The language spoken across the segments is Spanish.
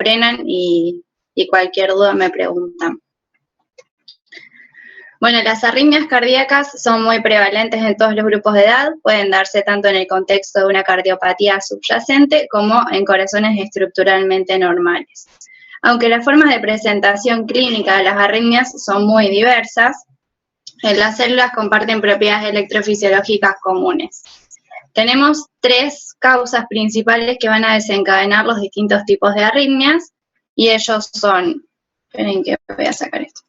frenan y cualquier duda me preguntan. Bueno, las arritmias cardíacas son muy prevalentes en todos los grupos de edad, pueden darse tanto en el contexto de una cardiopatía subyacente como en corazones estructuralmente normales. Aunque las formas de presentación clínica de las arritmias son muy diversas, las células comparten propiedades electrofisiológicas comunes. Tenemos 3 causas principales que van a desencadenar los distintos tipos de arritmias, y ellos son, esperen que voy a sacar esto,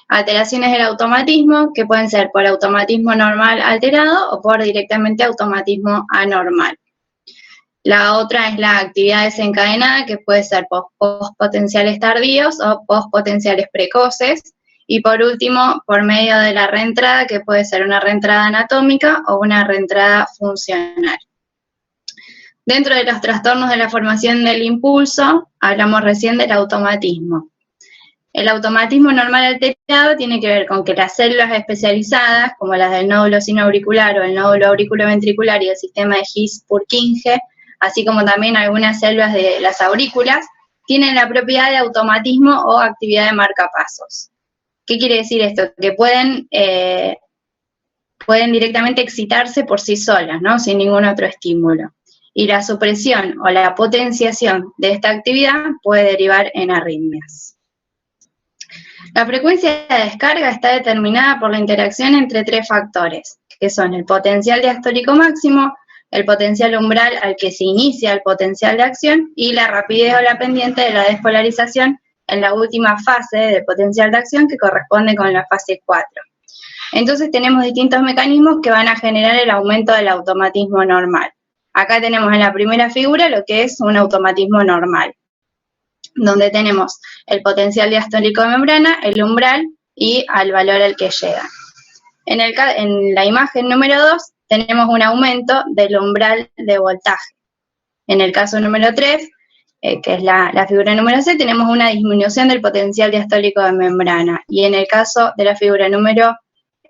alteraciones del automatismo, que pueden ser por automatismo normal alterado o por directamente automatismo anormal. La otra es la actividad desencadenada, que puede ser postpotenciales tardíos o postpotenciales precoces. Y por último, por medio de la reentrada, que puede ser una reentrada anatómica o una reentrada funcional. Dentro de los trastornos de la formación del impulso, hablamos recién del automatismo. El automatismo normal alterado tiene que ver con que las células especializadas, como las del nódulo sinoauricular o el nódulo auriculoventricular y el sistema de His-Purkinje, así como también algunas células de las aurículas, tienen la propiedad de automatismo o actividad de marcapasos. ¿Qué quiere decir esto? Que pueden directamente excitarse por sí solas, ¿no? Sin ningún otro estímulo. Y la supresión o la potenciación de esta actividad puede derivar en arritmias. La frecuencia de descarga está determinada por la interacción entre 3 factores, que son el potencial diastólico máximo, el potencial umbral al que se inicia el potencial de acción y la rapidez o la pendiente de la despolarización en la última fase del potencial de acción, que corresponde con la fase 4. Entonces tenemos distintos mecanismos que van a generar el aumento del automatismo normal. Acá tenemos en la primera figura lo que es un automatismo normal, donde tenemos el potencial diastólico de membrana, el umbral y al valor al que llega. En la imagen número 2 tenemos un aumento del umbral de voltaje. En el caso número 3, que es la figura número C, tenemos una disminución del potencial diastólico de membrana. Y en el caso de la figura número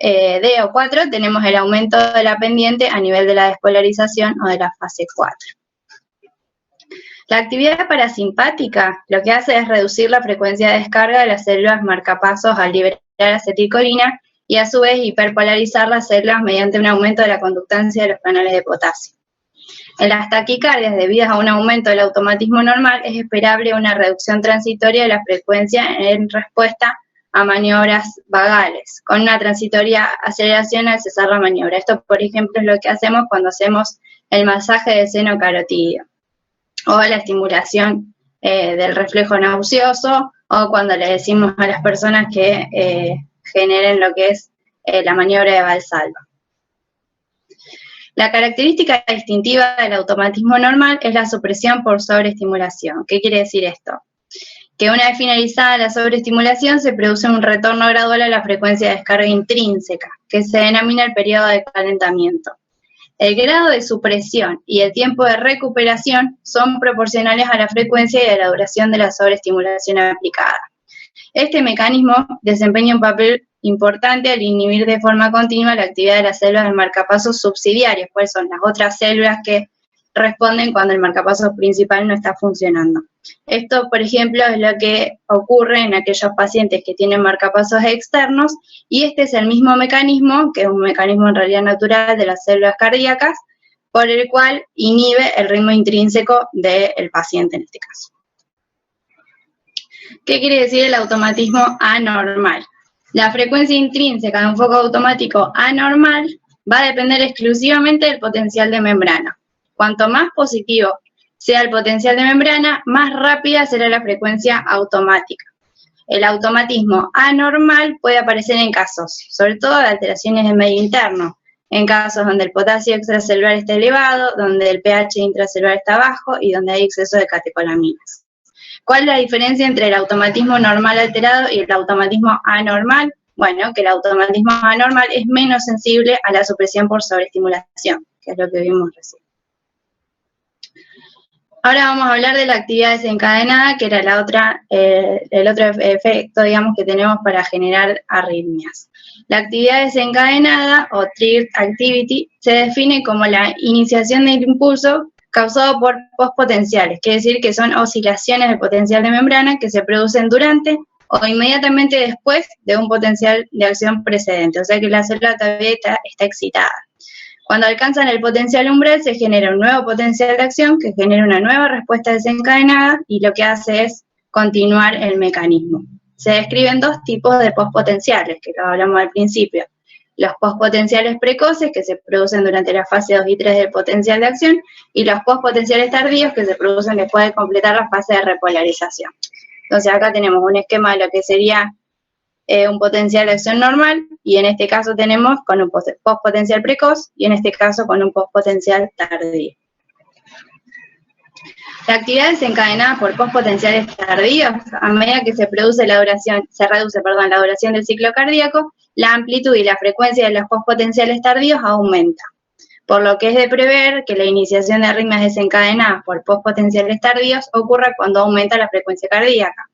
D o 4, tenemos el aumento de la pendiente a nivel de la despolarización o de la fase 4. La actividad parasimpática lo que hace es reducir la frecuencia de descarga de las células marcapasos al liberar acetilcolina y a su vez hiperpolarizar las células mediante un aumento de la conductancia de los canales de potasio. En las taquicardias debidas a un aumento del automatismo normal es esperable una reducción transitoria de la frecuencia en respuesta a maniobras vagales, con una transitoria aceleración al cesar la maniobra. Esto, por ejemplo, es lo que hacemos cuando hacemos el masaje del seno carotídeo, o la estimulación del reflejo nauseoso, o cuando le decimos a las personas que generen lo que es la maniobra de Valsalva. La característica distintiva del automatismo normal es la supresión por sobreestimulación. ¿Qué quiere decir esto? Que una vez finalizada la sobreestimulación se produce un retorno gradual a la frecuencia de descarga intrínseca, que se denomina el periodo de calentamiento. El grado de supresión y el tiempo de recuperación son proporcionales a la frecuencia y a la duración de la sobreestimulación aplicada. Este mecanismo desempeña un papel importante al inhibir de forma continua la actividad de las células del marcapasos subsidiarios, cuáles son las otras células que responden cuando el marcapasos principal no está funcionando. Esto, por ejemplo, es lo que ocurre en aquellos pacientes que tienen marcapasos externos, y este es el mismo mecanismo, que es un mecanismo en realidad natural de las células cardíacas, por el cual inhibe el ritmo intrínseco del paciente en este caso. ¿Qué quiere decir el automatismo anormal? La frecuencia intrínseca de un foco automático anormal va a depender exclusivamente del potencial de membrana. Cuanto más positivo sea el potencial de membrana, más rápida será la frecuencia automática. El automatismo anormal puede aparecer en casos, sobre todo de alteraciones de medio interno, en casos donde el potasio extracelular está elevado, donde el pH intracelular está bajo y donde hay exceso de catecolaminas. ¿Cuál es la diferencia entre el automatismo normal alterado y el automatismo anormal? Bueno, que el automatismo anormal es menos sensible a la supresión por sobreestimulación, que es lo que vimos recién. Ahora vamos a hablar de la actividad desencadenada, que era el otro efecto, digamos, que tenemos para generar arritmias. La actividad desencadenada, o triggered activity, se define como la iniciación del impulso causado por postpotenciales, quiere decir que son oscilaciones del potencial de membrana que se producen durante o inmediatamente después de un potencial de acción precedente, o sea que la célula todavía está excitada. Cuando alcanzan el potencial umbral se genera un nuevo potencial de acción que genera una nueva respuesta desencadenada y lo que hace es continuar el mecanismo. Se describen dos tipos de postpotenciales, que lo hablamos al principio. Los postpotenciales precoces, que se producen durante la fase 2 y 3 del potencial de acción, y los postpotenciales tardíos, que se producen después de completar la fase de repolarización. Entonces acá tenemos un esquema de lo que sería un potencial de acción normal, y en este caso tenemos con un postpotencial precoz, y en este caso con un postpotencial tardío. La actividad desencadenada por postpotenciales tardíos, a medida que se reduce la duración del ciclo cardíaco, la amplitud y la frecuencia de los postpotenciales tardíos aumenta, por lo que es de prever que la iniciación de arritmias desencadenadas por postpotenciales tardíos ocurra cuando aumenta la frecuencia cardíaca.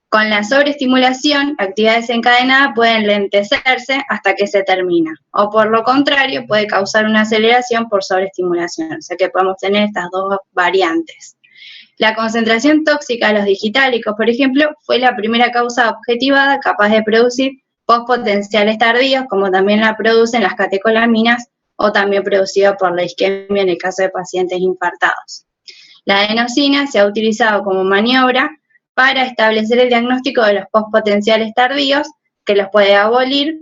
Con la sobreestimulación, la actividad desencadenada puede enlentecerse hasta que se termina, o por lo contrario, puede causar una aceleración por sobreestimulación, o sea que podemos tener estas dos variantes. La concentración tóxica de los digitálicos, por ejemplo, fue la primera causa objetivada capaz de producir postpotenciales tardíos, como también la producen las catecolaminas, o también producida por la isquemia en el caso de pacientes infartados. La adenosina se ha utilizado como maniobra para establecer el diagnóstico de los postpotenciales tardíos, que los puede abolir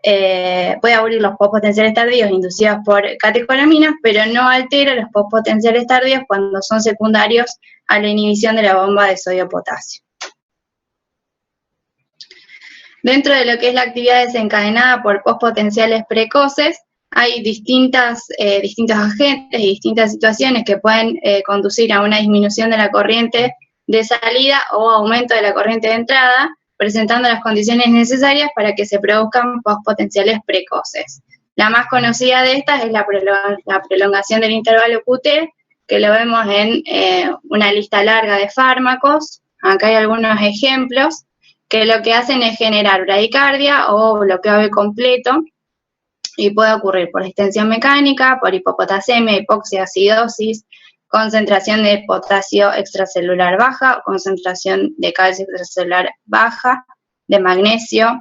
los postpotenciales tardíos inducidos por catecolaminas, pero no altera los postpotenciales tardíos cuando son secundarios a la inhibición de la bomba de sodio-potasio. Dentro de lo que es la actividad desencadenada por postpotenciales precoces, hay distintos agentes y distintas situaciones que pueden conducir a una disminución de la corriente de salida o aumento de la corriente de entrada, presentando las condiciones necesarias para que se produzcan postpotenciales precoces. La más conocida de estas es la prolongación del intervalo QT, que lo vemos en una lista larga de fármacos. Acá hay algunos ejemplos que lo que hacen es generar bradicardia o bloqueo B completo, y puede ocurrir por distensión mecánica, por hipopotasemia, hipoxia, acidosis, concentración de potasio extracelular baja, concentración de calcio extracelular baja, de magnesio,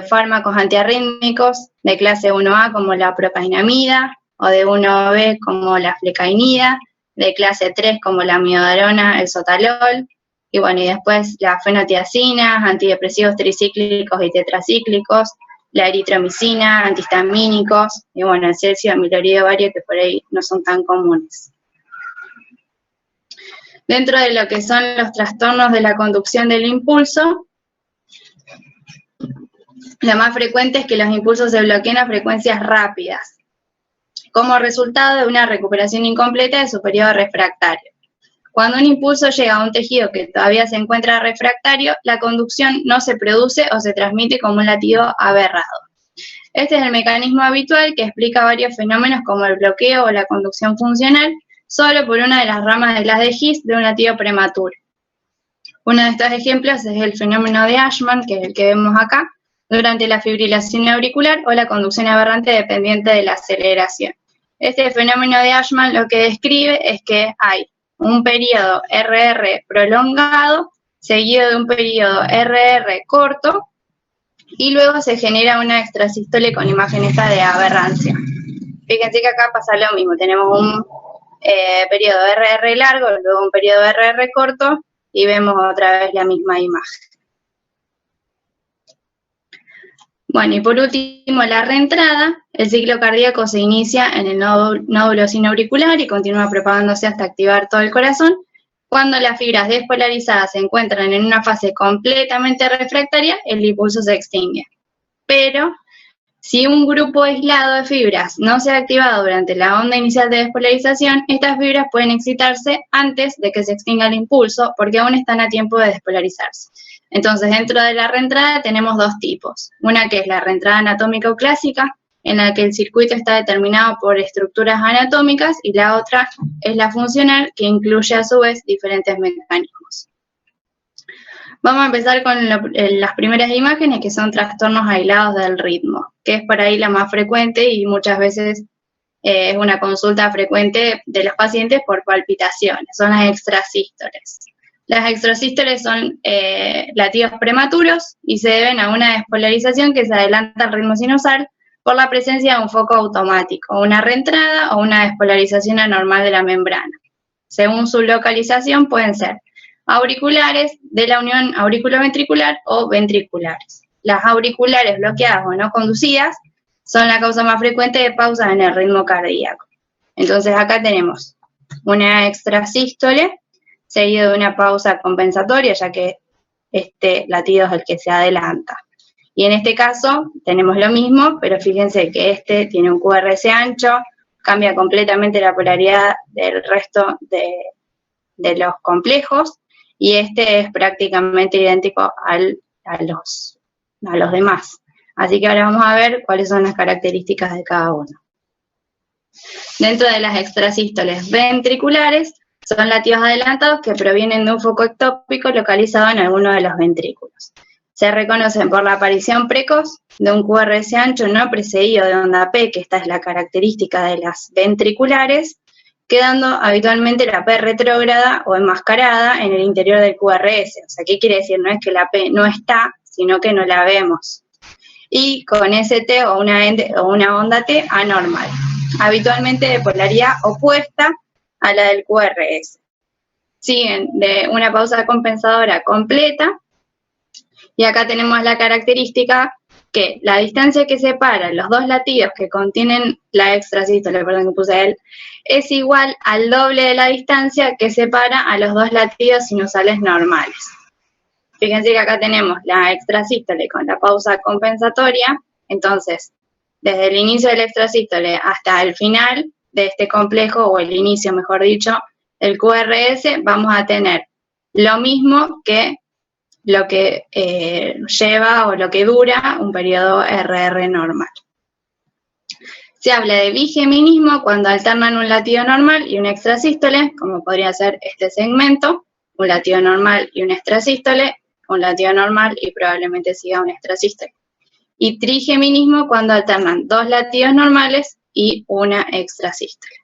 fármacos antiarrítmicos de clase 1A como la procainamida, o de 1B como la flecainida, de clase 3 como la amiodarona, el sotalol, y bueno, y después las fenotiacinas, antidepresivos tricíclicos y tetracíclicos, la eritromicina, antihistamínicos, y bueno, el celsio, amiloido vario, que por ahí no son tan comunes. Dentro de lo que son los trastornos de la conducción del impulso, lo más frecuente es que los impulsos se bloqueen a frecuencias rápidas, como resultado de una recuperación incompleta de su periodo refractario. Cuando un impulso llega a un tejido que todavía se encuentra refractario, la conducción no se produce o se transmite como un latido aberrado. Este es el mecanismo habitual que explica varios fenómenos como el bloqueo o la conducción funcional, solo por una de las ramas de las de His de un latido prematuro. Uno de estos ejemplos es el fenómeno de Ashman, que es el que vemos acá, durante la fibrilación auricular o la conducción aberrante dependiente de la aceleración. Este fenómeno de Ashman lo que describe es que hay un periodo RR prolongado, seguido de un periodo RR corto, y luego se genera una extrasístole con imagen esta de aberrancia. Fíjense que acá pasa lo mismo, tenemos un periodo RR largo, luego un periodo RR corto, y vemos otra vez la misma imagen. Bueno, y por último, la reentrada. El ciclo cardíaco se inicia en el nódulo sinoauricular y continúa propagándose hasta activar todo el corazón. Cuando las fibras despolarizadas se encuentran en una fase completamente refractaria, el impulso se extingue. Pero si un grupo aislado de fibras no se ha activado durante la onda inicial de despolarización, estas fibras pueden excitarse antes de que se extinga el impulso porque aún están a tiempo de despolarizarse. Entonces, dentro de la reentrada tenemos dos tipos. Una que es la reentrada anatómica o clásica, en la que el circuito está determinado por estructuras anatómicas, y la otra es la funcional, que incluye a su vez diferentes mecanismos. Vamos a empezar con las primeras imágenes, que son trastornos aislados del ritmo, que es por ahí la más frecuente y muchas veces es una consulta frecuente de los pacientes por palpitaciones, son las extrasístoles. Las extrasístoles son latidos prematuros y se deben a una despolarización que se adelanta al ritmo sinusal por la presencia de un foco automático, una reentrada o una despolarización anormal de la membrana. Según su localización pueden ser auriculares de la unión auriculoventricular o ventriculares. Las auriculares bloqueadas o no conducidas son la causa más frecuente de pausas en el ritmo cardíaco. Entonces acá tenemos una extrasístole seguido de una pausa compensatoria, ya que este latido es el que se adelanta. Y en este caso tenemos lo mismo, pero fíjense que este tiene un QRS ancho, cambia completamente la polaridad del resto de los complejos, y este es prácticamente idéntico a los demás. Así que ahora vamos a ver cuáles son las características de cada uno. Dentro de las extrasístoles ventriculares, son latidos adelantados que provienen de un foco ectópico localizado en alguno de los ventrículos. Se reconocen por la aparición precoz de un QRS ancho no precedido de onda P, que esta es la característica de las ventriculares, quedando habitualmente la P retrógrada o enmascarada en el interior del QRS. O sea, ¿qué quiere decir? No es que la P no está, sino que no la vemos. Y con ST o una onda T anormal, habitualmente de polaridad opuesta a la del QRS. Siguen de una pausa compensadora completa, y acá tenemos la característica que la distancia que separa los dos latidos que contienen la extrasístole, perdón que puse él, es igual al doble de la distancia que separa a los dos latidos sinusales normales. Fíjense que acá tenemos la extrasístole con la pausa compensatoria, entonces, desde el inicio de la extrasístole hasta el final de este complejo, o el inicio, mejor dicho, el QRS, vamos a tener lo mismo que lo que lleva o lo que dura un periodo RR normal. Se habla de bigeminismo cuando alternan un latido normal y una extrasístole, como podría ser este segmento, un latido normal y una extrasístole, un latido normal y probablemente siga una extrasístole. Y trigeminismo cuando alternan dos latidos normales y una extrasístole.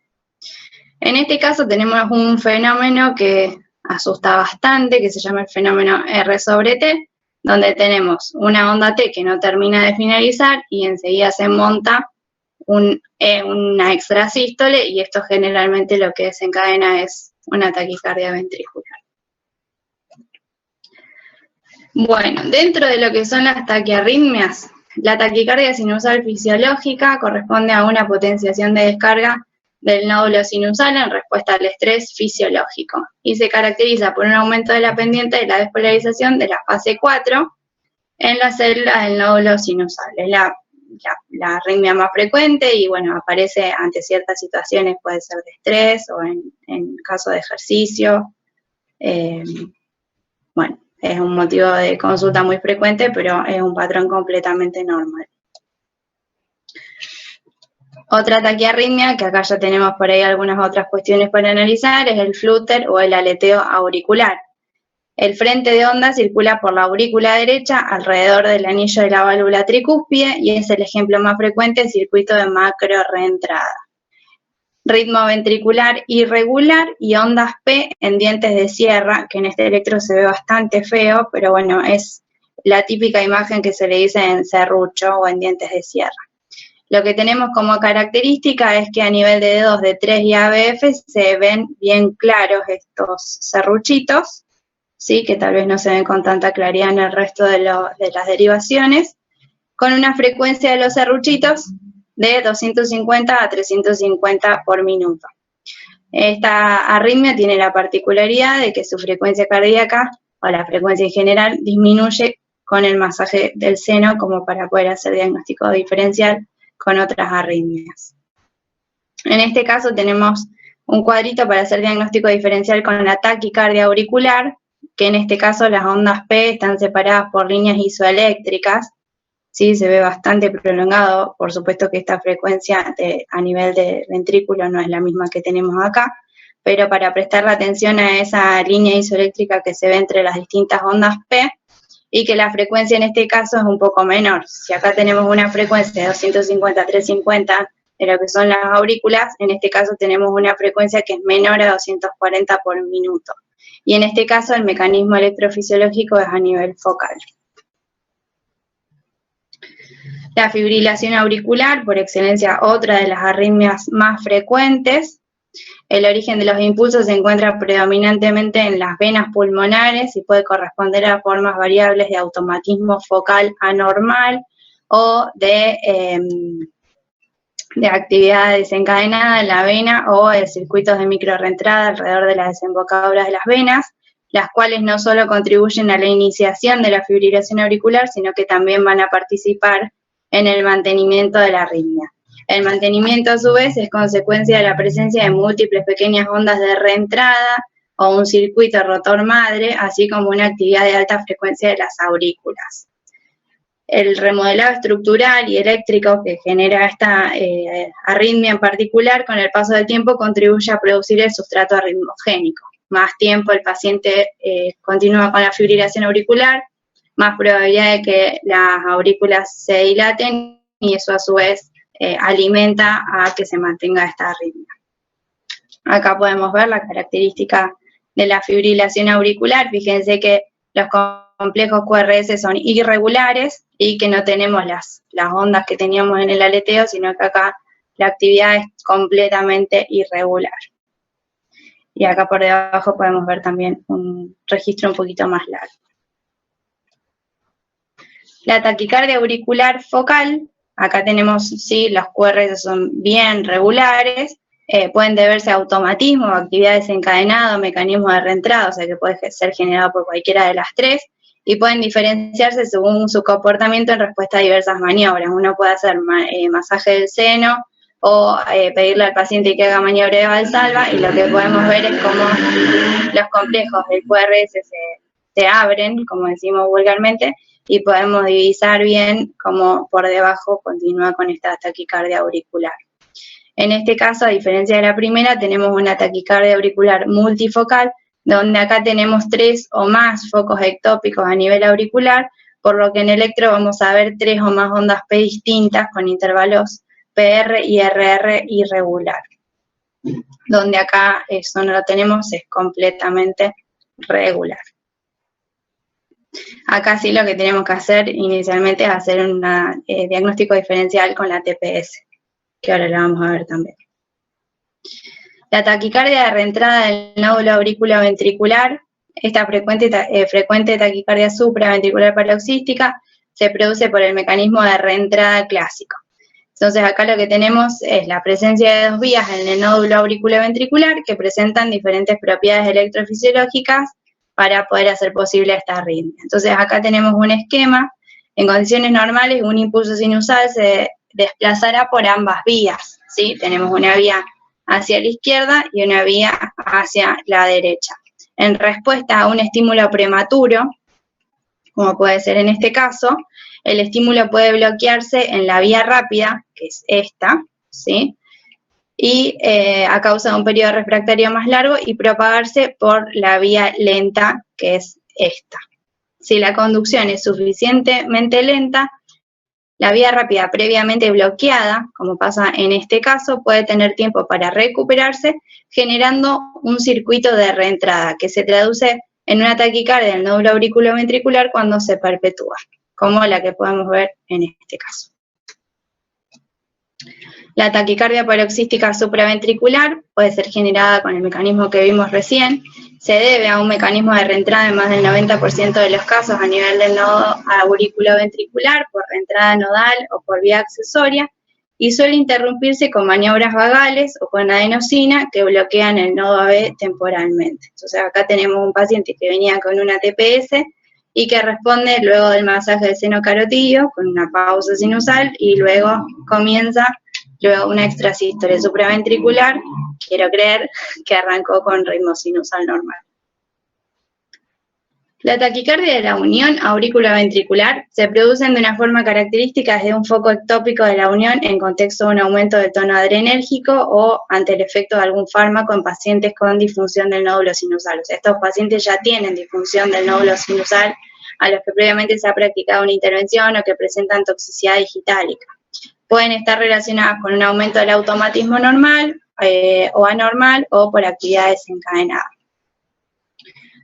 En este caso tenemos un fenómeno que asusta bastante, que se llama el fenómeno R sobre T, donde tenemos una onda T que no termina de finalizar y enseguida se monta una extrasístole, y esto generalmente lo que desencadena es una taquicardia ventricular. Bueno, dentro de lo que son las taquiarritmias, la taquicardia sinusal fisiológica corresponde a una potenciación de descarga del nódulo sinusal en respuesta al estrés fisiológico y se caracteriza por un aumento de la pendiente de la despolarización de la fase 4 en las células del nódulo sinusal. Es la arritmia más frecuente y, bueno, aparece ante ciertas situaciones, puede ser de estrés o en caso de ejercicio. Bueno, es un motivo de consulta muy frecuente, pero es un patrón completamente normal. Otra taquiarritmia, que acá ya tenemos por ahí algunas otras cuestiones para analizar, es el flúter o el aleteo auricular. El frente de onda circula por la aurícula derecha alrededor del anillo de la válvula tricúspide y es el ejemplo más frecuente en circuito de macro reentrada. Ritmo ventricular irregular y ondas P en dientes de sierra, que en este electro se ve bastante feo, pero bueno, es la típica imagen que se le dice en serrucho o en dientes de sierra. Lo que tenemos como característica es que a nivel de dedos de 3 y ABF se ven bien claros estos serruchitos, ¿sí? Que tal vez no se ven con tanta claridad en el resto de las derivaciones, con una frecuencia de los serruchitos de 250 a 350 por minuto. Esta arritmia tiene la particularidad de que su frecuencia cardíaca, o la frecuencia en general, disminuye con el masaje del seno como para poder hacer diagnóstico diferencial con otras arritmias. En este caso tenemos un cuadrito para hacer diagnóstico diferencial con la taquicardia auricular, que en este caso las ondas P están separadas por líneas isoeléctricas, ¿sí? Se ve bastante prolongado, por supuesto que esta frecuencia a nivel de ventrículo no es la misma que tenemos acá, pero para prestar la atención a esa línea isoeléctrica que se ve entre las distintas ondas P, y que la frecuencia en este caso es un poco menor. Si acá tenemos una frecuencia de 250 a 350 de lo que son las aurículas. En este caso tenemos una frecuencia que es menor a 240 por minuto. Y en este caso el mecanismo electrofisiológico es a nivel focal. La fibrilación auricular, por excelencia, otra de las arritmias más frecuentes. El origen de los impulsos se encuentra predominantemente en las venas pulmonares y puede corresponder a formas variables de automatismo focal anormal o de actividad desencadenada en la vena o de circuitos de microrreentrada alrededor de las desembocaduras de las venas, las cuales no solo contribuyen a la iniciación de la fibrilación auricular, sino que también van a participar en el mantenimiento de la arritmia. El mantenimiento, a su vez, es consecuencia de la presencia de múltiples pequeñas ondas de reentrada o un circuito rotor madre, así como una actividad de alta frecuencia de las aurículas. El remodelado estructural y eléctrico que genera esta arritmia en particular, con el paso del tiempo, contribuye a producir el sustrato arritmogénico. Más tiempo el paciente continúa con la fibrilación auricular, más probabilidad de que las aurículas se dilaten y eso a su vez alimenta a que se mantenga esta arritmia. Acá podemos ver la característica de la fibrilación auricular. Fíjense que los complejos QRS son irregulares y que no tenemos las ondas que teníamos en el aleteo, sino que acá la actividad es completamente irregular. Y acá por debajo podemos ver también un registro un poquito más largo. La taquicardia auricular focal, acá tenemos, sí, los QRS son bien regulares, pueden deberse a automatismo, actividad desencadenada o mecanismo de reentrada, o sea que puede ser generado por cualquiera de las tres, y pueden diferenciarse según su comportamiento en respuesta a diversas maniobras. Uno puede hacer masaje del seno o pedirle al paciente que haga maniobra de Valsalva, y lo que podemos ver es cómo los complejos del QRS se abren, como decimos vulgarmente, y podemos divisar bien cómo por debajo continúa con esta taquicardia auricular. En este caso, a diferencia de la primera, tenemos una taquicardia auricular multifocal, donde acá tenemos 3 o más focos ectópicos a nivel auricular, por lo que en electro vamos a ver 3 o más ondas P distintas con intervalos PR y RR irregular. Donde acá eso no lo tenemos, es completamente regular. Acá sí lo que tenemos que hacer inicialmente es hacer un diagnóstico diferencial con la TPS, que ahora la vamos a ver también. La taquicardia de reentrada del nódulo auriculoventricular, esta frecuente taquicardia supraventricular paroxística, se produce por el mecanismo de reentrada clásico. Entonces acá lo que tenemos es la presencia de 2 vías en el nódulo auriculoventricular que presentan diferentes propiedades electrofisiológicas para poder hacer posible esta arritmia. Entonces acá tenemos un esquema. En condiciones normales un impulso sinusal se desplazará por ambas vías, ¿sí? Tenemos una vía hacia la izquierda y una vía hacia la derecha. En respuesta a un estímulo prematuro, como puede ser en este caso, el estímulo puede bloquearse en la vía rápida, que es esta, ¿sí? Y a causa de un periodo refractario más largo y propagarse por la vía lenta, que es esta. Si la conducción es suficientemente lenta, la vía rápida previamente bloqueada, como pasa en este caso, puede tener tiempo para recuperarse, generando un circuito de reentrada, que se traduce en una taquicardia del nódulo auriculoventricular cuando se perpetúa, como la que podemos ver en este caso. La taquicardia paroxística supraventricular puede ser generada con el mecanismo que vimos recién. Se debe a un mecanismo de reentrada en más del 90% de los casos a nivel del nodo auriculoventricular, por reentrada nodal o por vía accesoria, y suele interrumpirse con maniobras vagales o con adenosina que bloquean el nodo AB temporalmente. Entonces acá tenemos un paciente que venía con una TPS y que responde luego del masaje del seno carotidio con una pausa sinusal y luego comienza una extrasístole supraventricular, quiero creer que arrancó con ritmo sinusal normal. La taquicardia de la unión auriculoventricular se produce de una forma característica desde un foco ectópico de la unión en contexto de un aumento del tono adrenérgico o ante el efecto de algún fármaco en pacientes con disfunción del nódulo sinusal. O sea, estos pacientes ya tienen disfunción del nódulo sinusal a los que previamente se ha practicado una intervención o que presentan toxicidad digitálica. pueden estar relacionadas con un aumento del automatismo normal o anormal o por actividad desencadenada.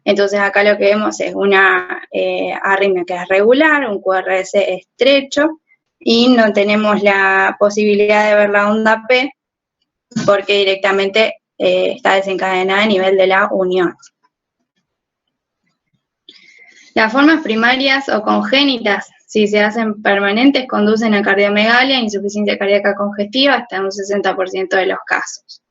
Entonces acá lo que vemos es una arritmia que es regular, un QRS estrecho, y no tenemos la posibilidad de ver la onda P porque directamente está desencadenada a nivel de la unión. Las formas primarias o congénitas, si se hacen permanentes, conducen a cardiomegalia, insuficiencia cardíaca congestiva, hasta un 60% de los casos.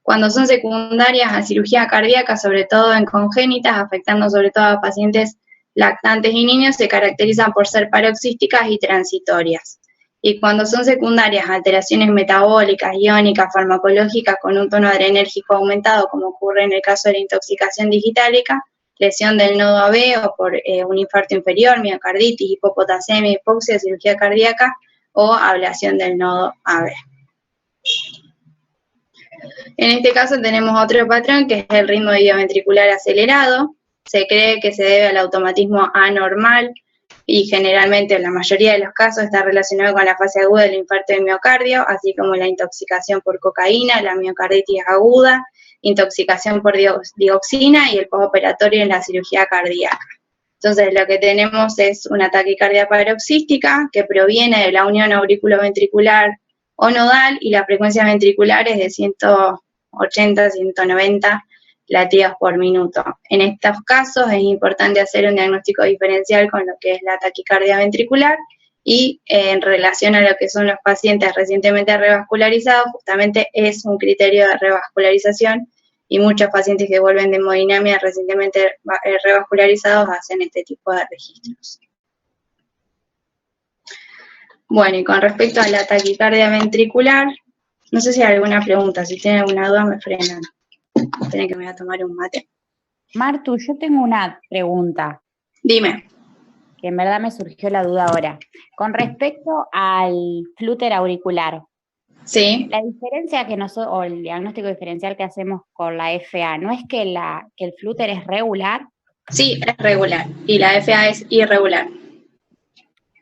Cuando son secundarias a cirugía cardíaca, sobre todo en congénitas, afectando sobre todo a pacientes lactantes y niños, se caracterizan por ser paroxísticas y transitorias. Y cuando son secundarias a alteraciones metabólicas, iónicas, farmacológicas, con un tono adrenérgico aumentado, como ocurre en el caso de la intoxicación digitálica, lesión del nodo AB o por un infarto inferior, miocarditis, hipopotasemia, hipoxia, cirugía cardíaca o ablación del nodo AB. En este caso tenemos otro patrón que es el ritmo idioventricular acelerado. Se cree que se debe al automatismo anormal y generalmente en la mayoría de los casos está relacionado con la fase aguda del infarto de miocardio, así como la intoxicación por cocaína, la miocarditis aguda, intoxicación por dioxina y el postoperatorio en la cirugía cardíaca. Entonces lo que tenemos es una taquicardia paroxística que proviene de la unión auriculoventricular o nodal y la frecuencia ventricular es de 180, 190 latidos por minuto. En estos casos es importante hacer un diagnóstico diferencial con lo que es la taquicardia ventricular y en relación a lo que son los pacientes recientemente revascularizados, justamente es un criterio de revascularización y muchos pacientes que vuelven de hemodinamia recientemente revascularizados hacen este tipo de registros. Bueno, y con respecto a la taquicardia ventricular, no sé si hay alguna pregunta, si tienen alguna duda me frenan. Tienen que me voy a tomar un mate. Martu, yo tengo una pregunta. Dime. Que en verdad me surgió la duda ahora. Con respecto al flúter auricular. Sí. La diferencia que nosotros, o el diagnóstico diferencial que hacemos con la FA, ¿no es que el flúter es regular? Sí, es regular. Y la FA es irregular.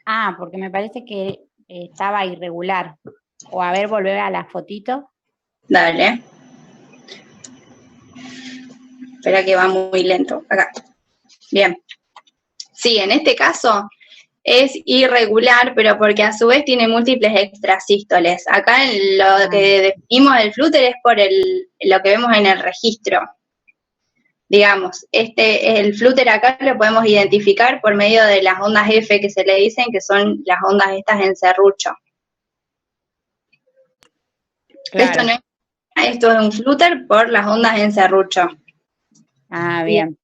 Ah, porque me parece que estaba irregular. O a ver, volver a la fotito. Dale. Espera que va muy lento. Acá. Bien. Sí, en este caso es irregular, pero porque a su vez tiene múltiples extrasístoles. Acá lo que definimos del flúter es por lo que vemos en el registro. Digamos, el flúter acá lo podemos identificar por medio de las ondas F que se le dicen, que son las ondas estas en serrucho. Claro. Esto es un flúter por las ondas en serrucho. Ah, bien.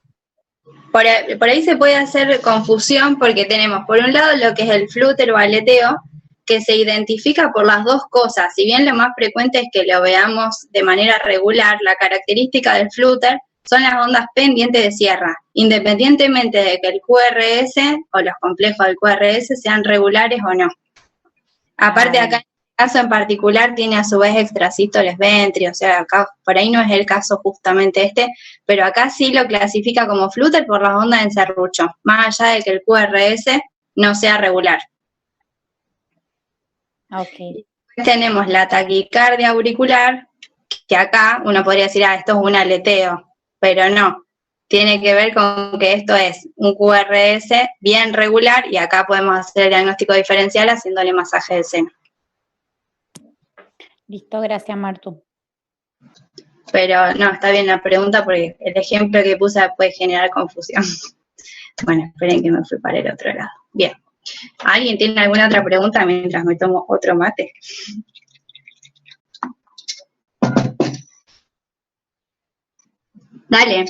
Por ahí se puede hacer confusión porque tenemos por un lado lo que es el flúter o aleteo, que se identifica por las dos cosas. Si bien lo más frecuente es que lo veamos de manera regular, la característica del flúter son las ondas pendientes de sierra, independientemente de que el QRS o los complejos del QRS sean regulares o no. Aparte acá en este caso en particular tiene a su vez extrasístoles ventri, o sea, acá por ahí no es el caso justamente este, pero acá sí lo clasifica como flúter por las ondas en serrucho, más allá de que el QRS no sea regular. Okay. Tenemos la taquicardia auricular, que acá uno podría decir, esto es un aleteo, pero no, tiene que ver con que esto es un QRS bien regular y acá podemos hacer el diagnóstico diferencial haciéndole masaje del seno. Listo, gracias Martu. Pero no, está bien la pregunta porque el ejemplo que puse puede generar confusión. Bueno, esperen que me fui para el otro lado. Bien. ¿Alguien tiene alguna otra pregunta mientras me tomo otro mate? Dale.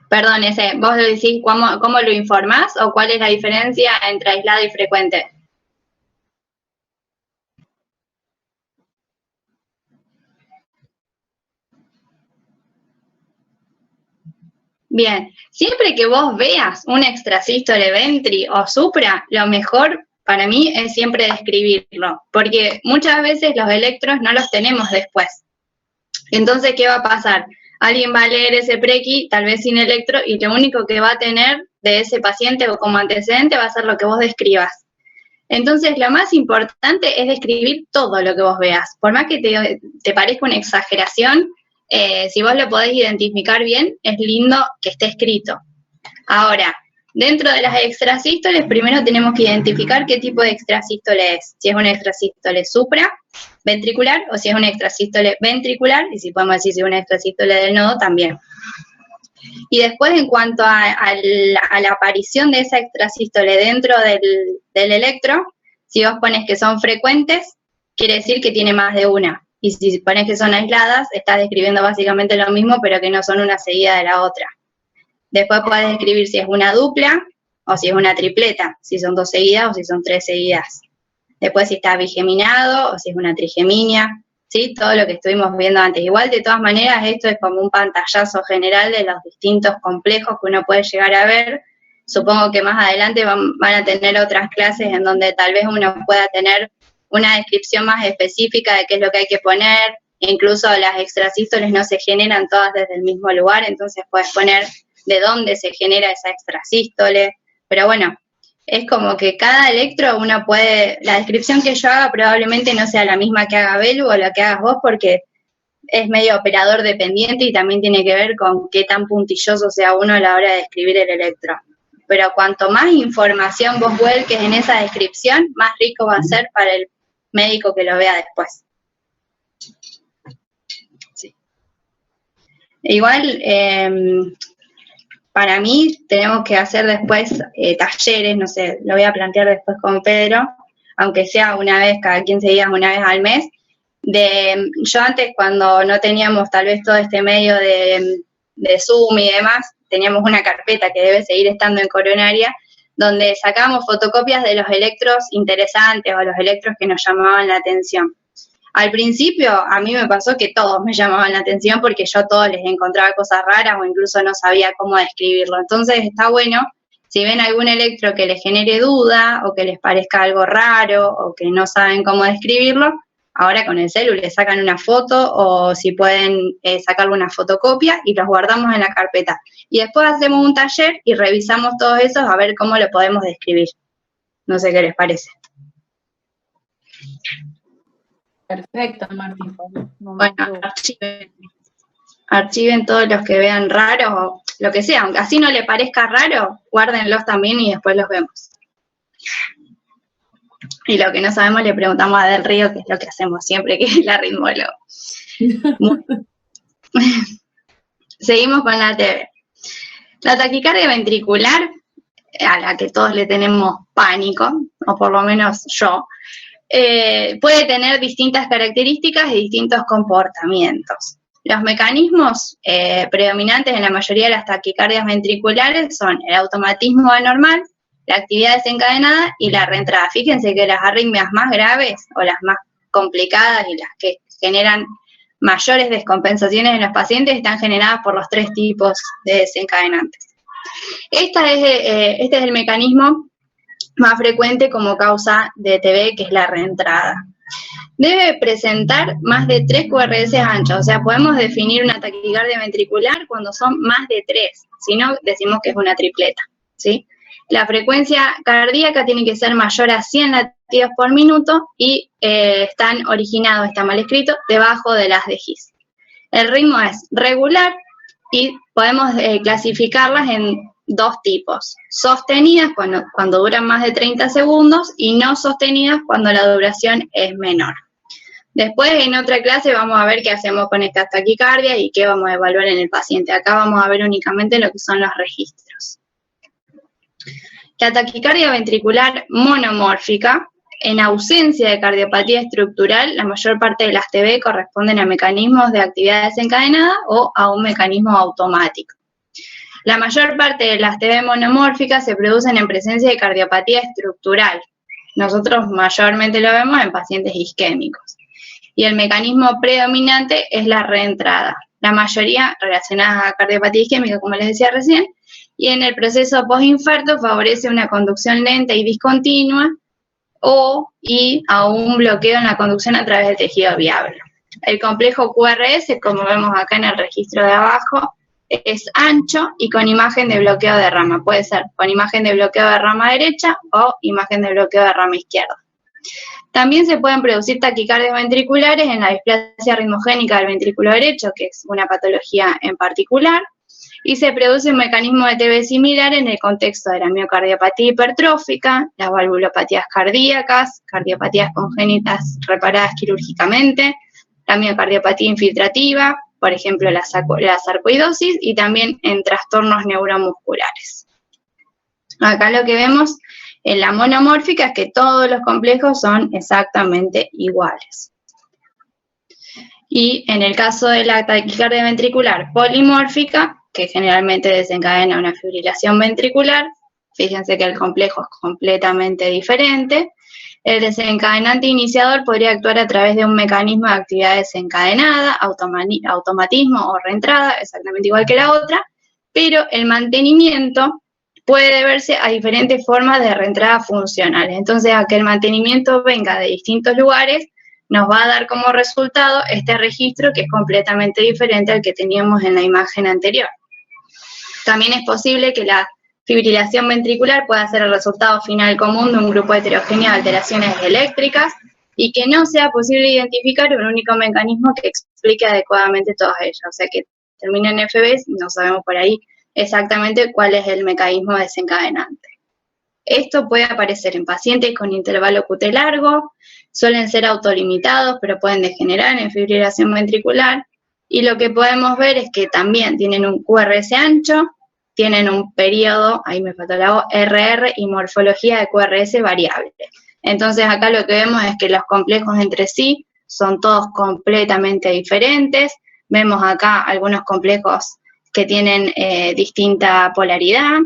Perdón, ¿vos lo decís cómo lo informás o cuál es la diferencia entre aislado y frecuente? Bien, siempre que vos veas un extrasístole ventri o supra, lo mejor para mí es siempre describirlo, porque muchas veces los electros no los tenemos después. Entonces, ¿qué va a pasar? Alguien va a leer ese prequi, tal vez sin electro, y lo único que va a tener de ese paciente o como antecedente va a ser lo que vos describas. Entonces, lo más importante es describir todo lo que vos veas. Por más que te parezca una exageración, si vos lo podés identificar bien, es lindo que esté escrito. Ahora, dentro de las extrasístoles, primero tenemos que identificar qué tipo de extrasístole es. Si es una extrasístole supraventricular o si es una extrasístole ventricular, y si podemos decir si es una extrasístole del nodo también. Y después, en cuanto a la aparición de esa extrasístole dentro del electro, si vos pones que son frecuentes, quiere decir que tiene más de una. Y si pones que son aisladas, estás describiendo básicamente lo mismo, pero que no son una seguida de la otra. Después podés describir si es una dupla o si es una tripleta, si son 2 seguidas o si son 3 seguidas. Después si está bigeminado o si es una trigeminia, ¿sí? Todo lo que estuvimos viendo antes. Igual, de todas maneras, esto es como un pantallazo general de los distintos complejos que uno puede llegar a ver. Supongo que más adelante van a tener otras clases en donde tal vez uno pueda tener una descripción más específica de qué es lo que hay que poner. Incluso las extrasístoles no se generan todas desde el mismo lugar, entonces puedes poner de dónde se genera esa extrasístole. Pero bueno, es como que cada electro uno puede, la descripción que yo haga probablemente no sea la misma que haga Belu o la que hagas vos, porque es medio operador dependiente y también tiene que ver con qué tan puntilloso sea uno a la hora de describir el electro. Pero cuanto más información vos vuelques en esa descripción, más rico va a ser para el médico que lo vea después. Sí. Igual, para mí tenemos que hacer después talleres, no sé, lo voy a plantear después con Pedro, aunque sea una vez, cada 15 días, una vez al mes. Yo antes, cuando no teníamos tal vez todo este medio de Zoom y demás, teníamos una carpeta que debe seguir estando en Coronaria, donde sacábamos fotocopias de los electros interesantes o los electros que nos llamaban la atención. Al principio a mí me pasó que todos me llamaban la atención porque yo a todos les encontraba cosas raras o incluso no sabía cómo describirlo. Entonces está bueno, si ven algún electro que les genere duda o que les parezca algo raro o que no saben cómo describirlo, ahora con el celu le sacan una foto o si pueden sacarle una fotocopia y los guardamos en la carpeta. Y después hacemos un taller y revisamos todos esos a ver cómo lo podemos describir. No sé qué les parece. Perfecto, Martín. Bueno, archiven todos los que vean raros o lo que sea, aunque así no le parezca raro, guárdenlos también y después los vemos. Y lo que no sabemos le preguntamos a Del Río, que es lo que hacemos siempre, que es la ritmóloga. Seguimos con la TV. La taquicardia ventricular, a la que todos le tenemos pánico, o por lo menos yo, puede tener distintas características y distintos comportamientos. Los mecanismos predominantes en la mayoría de las taquicardias ventriculares son el automatismo anormal, la actividad desencadenada y la reentrada. Fíjense que las arritmias más graves o las más complicadas y las que generan mayores descompensaciones en los pacientes están generadas por los 3 tipos de desencadenantes. Este es el mecanismo más frecuente como causa de TB, que es la reentrada. Debe presentar más de 3 QRS anchos, o sea, podemos definir una taquicardia ventricular cuando son más de 3, si no decimos que es una tripleta, ¿sí? La frecuencia cardíaca tiene que ser mayor a 100 latidos por minuto y están originados, está mal escrito, debajo de las de His. El ritmo es regular y podemos clasificarlas en 2 tipos, sostenidas cuando duran más de 30 segundos y no sostenidas cuando la duración es menor. Después en otra clase vamos a ver qué hacemos con estas taquicardias y qué vamos a evaluar en el paciente. Acá vamos a ver únicamente lo que son los registros. La taquicardia ventricular monomórfica, en ausencia de cardiopatía estructural, la mayor parte de las TB corresponden a mecanismos de actividad desencadenada o a un mecanismo automático. La mayor parte de las TB monomórficas se producen en presencia de cardiopatía estructural. Nosotros mayormente lo vemos en pacientes isquémicos. Y el mecanismo predominante es la reentrada. La mayoría relacionadas a cardiopatía isquémica, como les decía recién, y en el proceso postinfarto favorece una conducción lenta y discontinua y a un bloqueo en la conducción a través del tejido viable. El complejo QRS, como vemos acá en el registro de abajo, es ancho y con imagen de bloqueo de rama. Puede ser con imagen de bloqueo de rama derecha o imagen de bloqueo de rama izquierda. También se pueden producir taquicardias ventriculares en la displasia ritmogénica del ventrículo derecho, que es una patología en particular, y se produce un mecanismo de TB similar en el contexto de la miocardiopatía hipertrófica, las valvulopatías cardíacas, cardiopatías congénitas reparadas quirúrgicamente, la miocardiopatía infiltrativa, por ejemplo la sarcoidosis, y también en trastornos neuromusculares. Acá lo que vemos en la monomórfica es que todos los complejos son exactamente iguales. Y en el caso de la taquicardia ventricular polimórfica, que generalmente desencadena una fibrilación ventricular, fíjense que el complejo es completamente diferente. El desencadenante iniciador podría actuar a través de un mecanismo de actividad desencadenada, automatismo o reentrada, exactamente igual que la otra, pero el mantenimiento puede deberse a diferentes formas de reentrada funcionales. Entonces, a que el mantenimiento venga de distintos lugares, nos va a dar como resultado este registro que es completamente diferente al que teníamos en la imagen anterior. También es posible que la fibrilación ventricular pueda ser el resultado final común de un grupo heterogéneo de alteraciones eléctricas y que no sea posible identificar un único mecanismo que explique adecuadamente todas ellas. O sea, que termina en FBs y no sabemos por ahí exactamente cuál es el mecanismo desencadenante. Esto puede aparecer en pacientes con intervalo QT largo, suelen ser autolimitados, pero pueden degenerar en fibrilación ventricular, y lo que podemos ver es que también tienen un QRS ancho, tienen un periodo, ahí me faltó la O, RR y morfología de QRS variable. Entonces acá lo que vemos es que los complejos entre sí son todos completamente diferentes. Vemos acá algunos complejos que tienen distinta polaridad.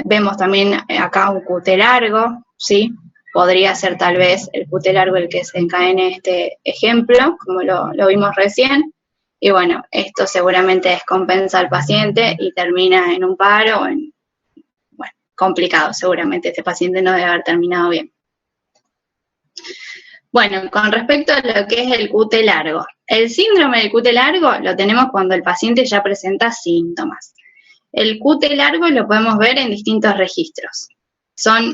Vemos también acá un QT largo, ¿sí? Podría ser tal vez el QT largo el que desencadene este ejemplo, como lo vimos recién. Y bueno, esto seguramente descompensa al paciente y termina en un paro, bueno, complicado seguramente. Este paciente no debe haber terminado bien. Bueno, con respecto a lo que es el QT largo. El síndrome del QT largo lo tenemos cuando el paciente ya presenta síntomas. El QT largo lo podemos ver en distintos registros.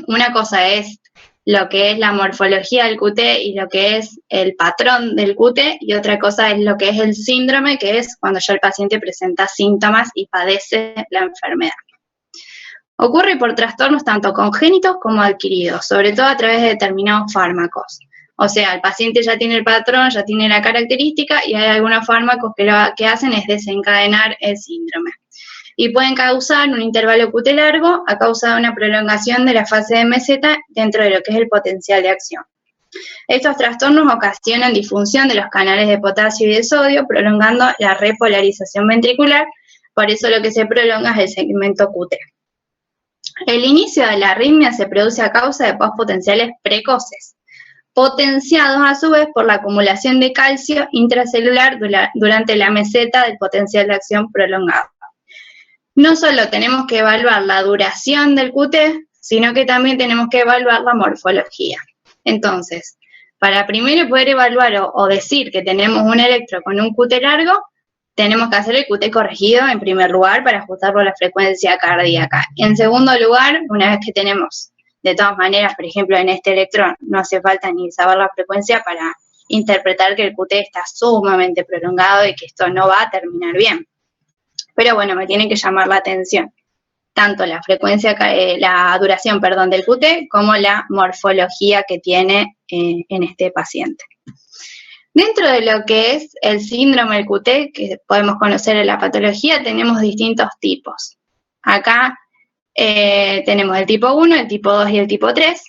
Una cosa es lo que es la morfología del QT y lo que es el patrón del QT, y otra cosa es lo que es el síndrome, que es cuando ya el paciente presenta síntomas y padece la enfermedad. Ocurre por trastornos tanto congénitos como adquiridos, sobre todo a través de determinados fármacos. O sea, el paciente ya tiene el patrón, ya tiene la característica, y hay algunos fármacos que lo que hacen es desencadenar el síndrome. Y pueden causar un intervalo QT largo a causa de una prolongación de la fase de meseta dentro de lo que es el potencial de acción. Estos trastornos ocasionan disfunción de los canales de potasio y de sodio, prolongando la repolarización ventricular, por eso lo que se prolonga es el segmento QT. El inicio de la arritmia se produce a causa de postpotenciales precoces, potenciados a su vez por la acumulación de calcio intracelular durante la meseta del potencial de acción prolongado. No solo tenemos que evaluar la duración del QT, sino que también tenemos que evaluar la morfología. Entonces, para primero poder evaluar o decir que tenemos un electro con un QT largo, tenemos que hacer el QT corregido en primer lugar para ajustarlo a la frecuencia cardíaca. En segundo lugar, una vez que tenemos, de todas maneras, por ejemplo, en este electro no hace falta ni saber la frecuencia para interpretar que el QT está sumamente prolongado y que esto no va a terminar bien. Pero bueno, me tiene que llamar la atención tanto la frecuencia, la duración, perdón, del QT, como la morfología que tiene en este paciente. Dentro de lo que es el síndrome del QT, que podemos conocer en la patología, tenemos distintos tipos. Acá tenemos el tipo 1, el tipo 2 y el tipo 3.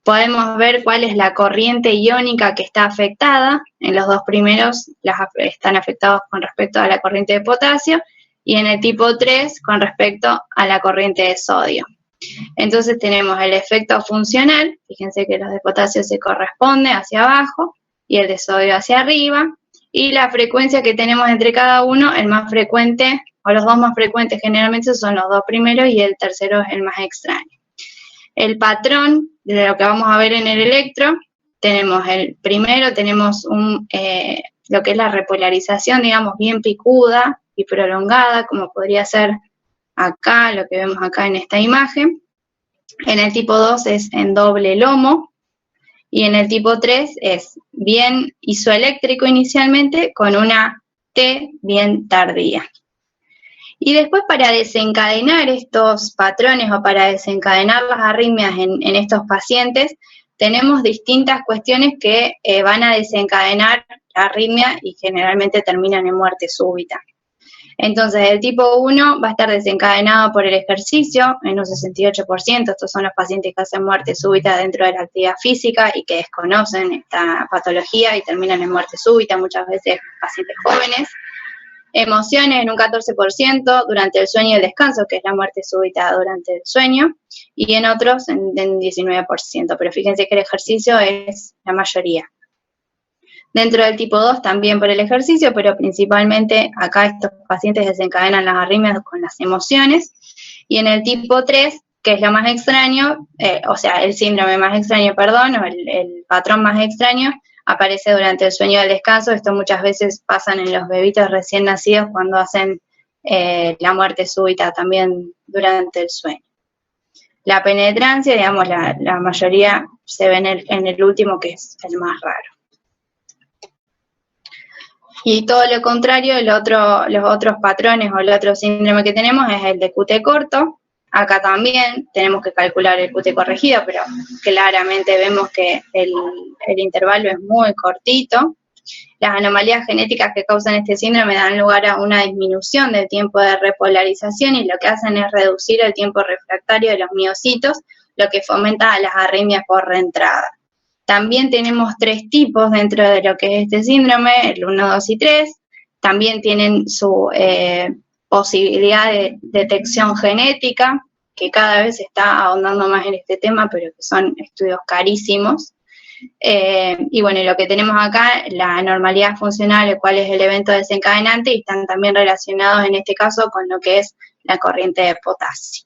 Podemos ver cuál es la corriente iónica que está afectada. En los dos primeros están afectados con respecto a la corriente de potasio, y en el tipo 3 con respecto a la corriente de sodio. Entonces tenemos el efecto funcional, fíjense que los de potasio se corresponden hacia abajo y el de sodio hacia arriba, y la frecuencia que tenemos entre cada uno, el más frecuente, o los dos más frecuentes generalmente son los dos primeros y el tercero es el más extraño. El patrón de lo que vamos a ver en el electro, primero tenemos lo que es la repolarización, digamos, bien picuda y prolongada, como podría ser acá, lo que vemos acá en esta imagen. En el tipo 2 es en doble lomo, y en el tipo 3 es bien isoeléctrico inicialmente, con una T bien tardía. Y después, para desencadenar estos patrones o para desencadenar las arritmias en estos pacientes, tenemos distintas cuestiones que van a desencadenar la arritmia y generalmente terminan en muerte súbita. Entonces, el tipo 1 va a estar desencadenado por el ejercicio en un 68%. Estos son los pacientes que hacen muerte súbita dentro de la actividad física y que desconocen esta patología y terminan en muerte súbita, muchas veces pacientes jóvenes. Emociones en un 14% durante el sueño y el descanso, que es la muerte súbita durante el sueño, y en otros en 19%, pero fíjense que el ejercicio es la mayoría. Dentro del tipo 2 también por el ejercicio, pero principalmente acá estos pacientes desencadenan las arritmias con las emociones, y en el tipo 3, que es lo más extraño, el síndrome más extraño, perdón, o el patrón más extraño, aparece durante el sueño y el descanso. Esto muchas veces pasan en los bebitos recién nacidos cuando hacen la muerte súbita también durante el sueño. La penetrancia, digamos, la mayoría se ve en el último, que es el más raro. Y todo lo contrario, los otros patrones o el otro síndrome que tenemos es el de QT corto. Acá también tenemos que calcular el QT corregido, pero claramente vemos que el intervalo es muy cortito. Las anomalías genéticas que causan este síndrome dan lugar a una disminución del tiempo de repolarización, y lo que hacen es reducir el tiempo refractario de los miocitos, lo que fomenta las arritmias por reentrada. También tenemos 3 tipos dentro de lo que es este síndrome, el 1, 2 y 3. También tienen su posibilidad de detección genética, que cada vez se está ahondando más en este tema, pero que son estudios carísimos. Y bueno, lo que tenemos acá, la anormalidad funcional, cuál es el evento desencadenante, y están también relacionados en este caso con lo que es la corriente de potasio.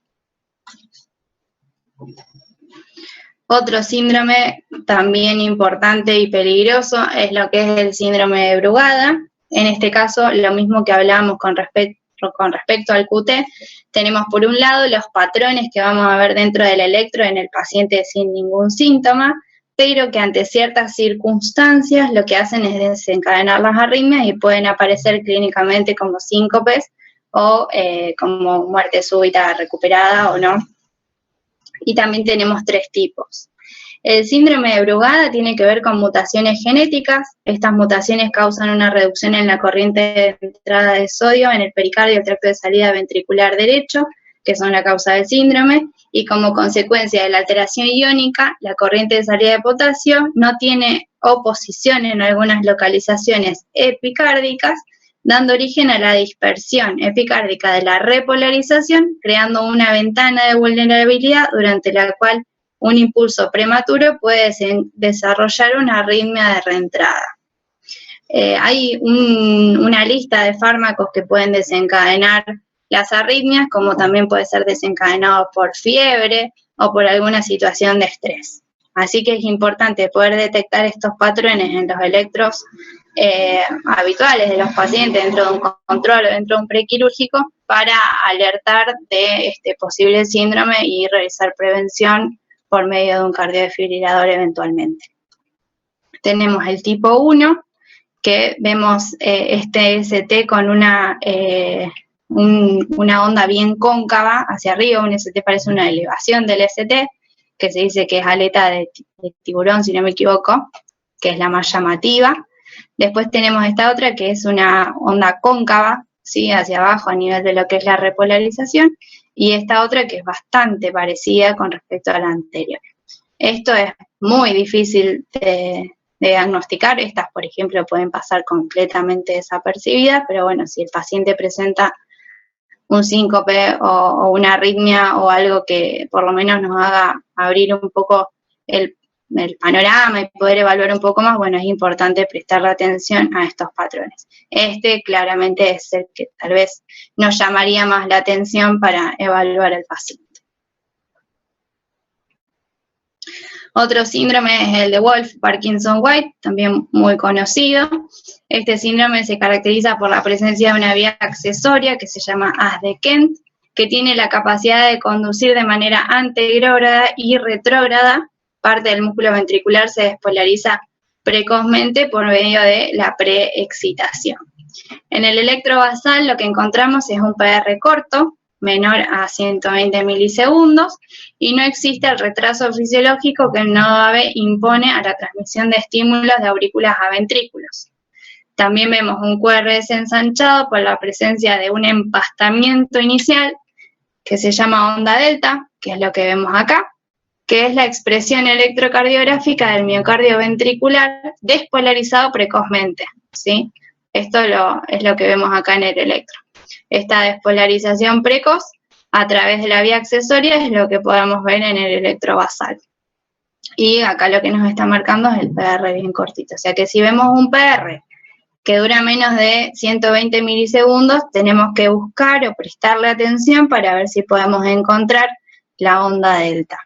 Otro síndrome también importante y peligroso es lo que es el síndrome de Brugada. En este caso, lo mismo que hablábamos con respecto al QT, tenemos por un lado los patrones que vamos a ver dentro del electro en el paciente sin ningún síntoma, pero que ante ciertas circunstancias lo que hacen es desencadenar las arritmias y pueden aparecer clínicamente como síncopes o como muerte súbita recuperada o no. Y también tenemos 3 tipos. El síndrome de Brugada tiene que ver con mutaciones genéticas. Estas mutaciones causan una reducción en la corriente de entrada de sodio en el pericardio y el tracto de salida ventricular derecho, que son la causa del síndrome, y como consecuencia de la alteración iónica, la corriente de salida de potasio no tiene oposición en algunas localizaciones epicárdicas, dando origen a la dispersión epicárdica de la repolarización, creando una ventana de vulnerabilidad durante la cual un impulso prematuro puede desarrollar una arritmia de reentrada. Hay una lista de fármacos que pueden desencadenar las arritmias, como también puede ser desencadenado por fiebre o por alguna situación de estrés. Así que es importante poder detectar estos patrones en los electros habituales de los pacientes dentro de un control o dentro de un prequirúrgico para alertar de este posible síndrome y realizar prevención por medio de un cardiodefibrilador eventualmente. Tenemos el tipo 1, que vemos este ST con una onda bien cóncava hacia arriba. Un ST parece una elevación del ST, que se dice que es aleta de tiburón, si no me equivoco, que es la más llamativa. Después tenemos esta otra, que es una onda cóncava, ¿sí?, hacia abajo a nivel de lo que es la repolarización, y esta otra que es bastante parecida con respecto a la anterior. Esto es muy difícil de diagnosticar. Estas, por ejemplo, pueden pasar completamente desapercibidas, pero bueno, si el paciente presenta un síncope o una arritmia o algo que por lo menos nos haga abrir un poco el panorama y poder evaluar un poco más, bueno, es importante prestarle atención a estos patrones. Este claramente es el que tal vez nos llamaría más la atención para evaluar al paciente. Otro síndrome es el de Wolff-Parkinson-White, también muy conocido. Este síndrome se caracteriza por la presencia de una vía accesoria que se llama haz de Kent, que tiene la capacidad de conducir de manera anterógrada y retrógrada. Parte del músculo ventricular se despolariza precozmente por medio de la preexcitación. En el electrovasal lo que encontramos es un PR corto, menor a 120 milisegundos, y no existe el retraso fisiológico que el nodo AV impone a la transmisión de estímulos de aurículas a ventrículos. También vemos un QRS ensanchado por la presencia de un empastamiento inicial que se llama onda delta, que es lo que vemos acá, que es la expresión electrocardiográfica del miocardio ventricular despolarizado precozmente, ¿sí? Esto es lo que vemos acá en el electro. Esta despolarización precoz a través de la vía accesoria es lo que podemos ver en el electrovasal. Y acá lo que nos está marcando es el PR bien cortito. O sea que si vemos un PR que dura menos de 120 milisegundos, tenemos que buscar o prestarle atención para ver si podemos encontrar la onda delta.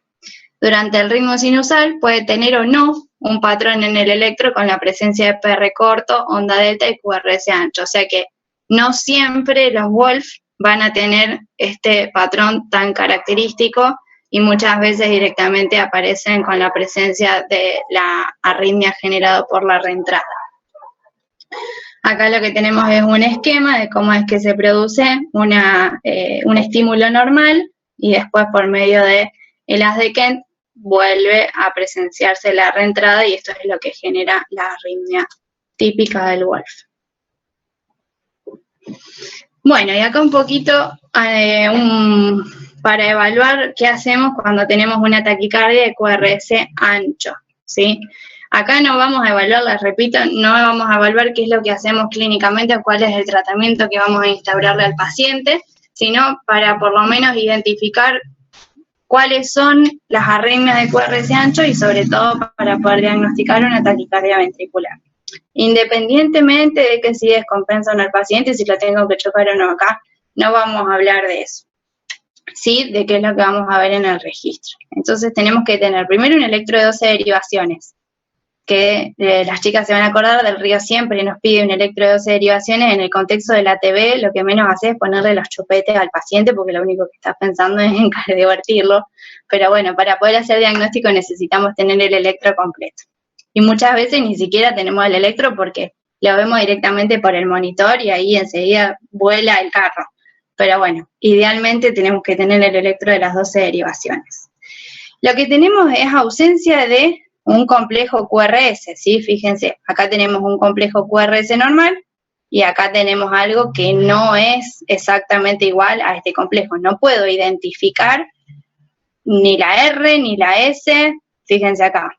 Durante el ritmo sinusal puede tener o no un patrón en el electro con la presencia de PR corto, onda delta y QRS ancho. O sea que no siempre los Wolff van a tener este patrón tan característico y muchas veces directamente aparecen con la presencia de la arritmia generada por la reentrada. Acá lo que tenemos es un esquema de cómo es que se produce un estímulo normal y después por medio de el haz de Kent vuelve a presenciarse la reentrada y esto es lo que genera la arritmia típica del Wolff. Bueno, y acá un poquito para evaluar qué hacemos cuando tenemos una taquicardia de QRS ancho, ¿sí? Acá no vamos a evaluar, les repito, no vamos a evaluar qué es lo que hacemos clínicamente o cuál es el tratamiento que vamos a instaurarle al paciente, sino para por lo menos identificar cuáles son las arritmias de QRS ancho y sobre todo para poder diagnosticar una taquicardia ventricular. Independientemente de que si descompensa o no el paciente, si lo tengo que chocar o no acá, no vamos a hablar de eso. Sí, de qué es lo que vamos a ver en el registro. Entonces tenemos que tener primero un electro de 12 derivaciones, que las chicas se van a acordar, del Río siempre nos pide un electro de 12 derivaciones. En el contexto del ATV, lo que menos hace es ponerle los chupetes al paciente, porque lo único que está pensando es en cardiovertirlo. Pero bueno, para poder hacer diagnóstico necesitamos tener el electro completo. Y muchas veces ni siquiera tenemos el electro porque lo vemos directamente por el monitor y ahí enseguida vuela el carro. Pero bueno, idealmente tenemos que tener el electro de las 12 derivaciones. Lo que tenemos es ausencia de un complejo QRS, ¿sí? Fíjense, acá tenemos un complejo QRS normal y acá tenemos algo que no es exactamente igual a este complejo. No puedo identificar ni la R ni la S, fíjense acá.